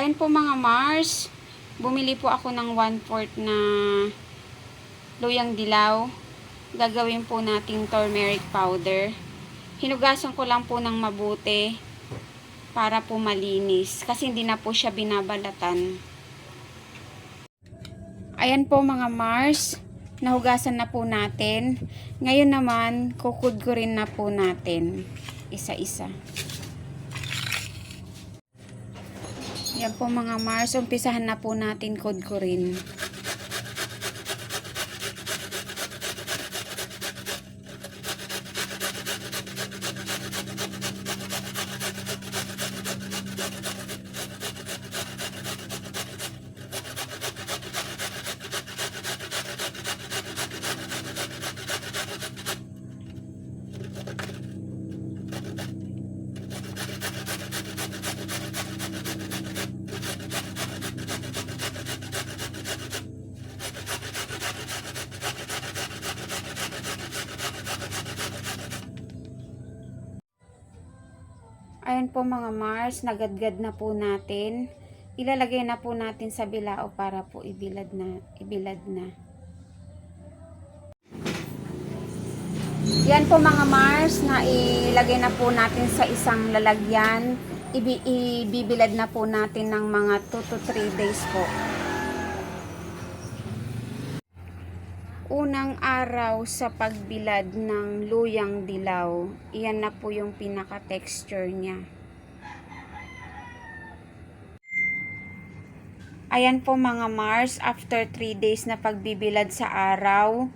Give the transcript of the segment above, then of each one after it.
Ayan po mga Mars, bumili po ako ng 1/4 na luyang dilaw. Gagawin po nating turmeric powder. Hinugasan ko lang po ng mabuti para po malinis kasi hindi na po siya binabalatan. Ayan po mga Mars, nahugasan na po natin. Ngayon naman, kukudkurin na po natin isa-isa. Yan po mga Mars, umpisahan na po natin kudkurin. Ayan po mga Mars, nagadgad na po natin. Ilalagay na po natin sa bilao para po ibilad na. Yan po mga Mars, na ilagay na po natin sa isang lalagyan. Ibibilad na po natin ng mga 2 to 3 days po. Unang araw sa pagbilad ng luyang dilaw, iyan na po yung pinaka-texture niya. Ayan po mga Mars, after 3 days na pagbibilad sa araw,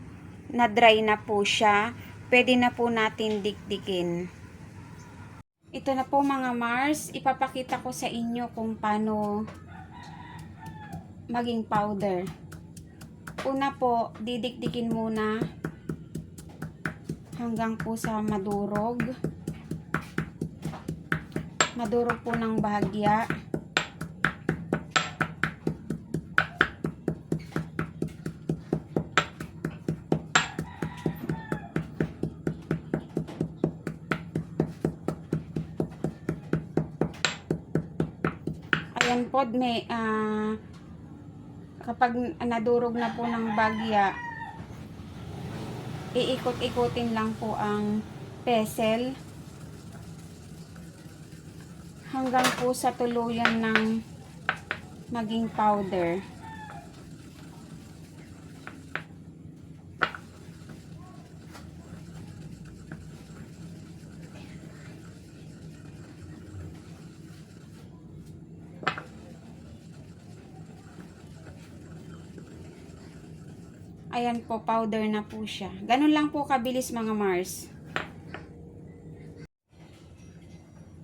na-dry na po siya. Pwede na po natin dikdikin. Ito na po mga Mars, ipapakita ko sa inyo kung paano maging powder. Una po, didikdikin muna hanggang po sa madurog. Madurog po ng bahagya. Ayan po, may kapag nadurog na po ng bagya, iikot-ikutin lang po ang pestle hanggang po sa tuluyan ng maging powder. Ayan po, powder na po siya. Ganun lang po kabilis mga Mars.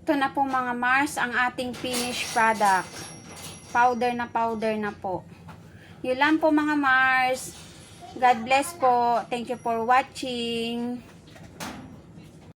Ito na po mga Mars, ang ating finished product. Powder na po. Yun lang po mga Mars. God bless po. Thank you for watching.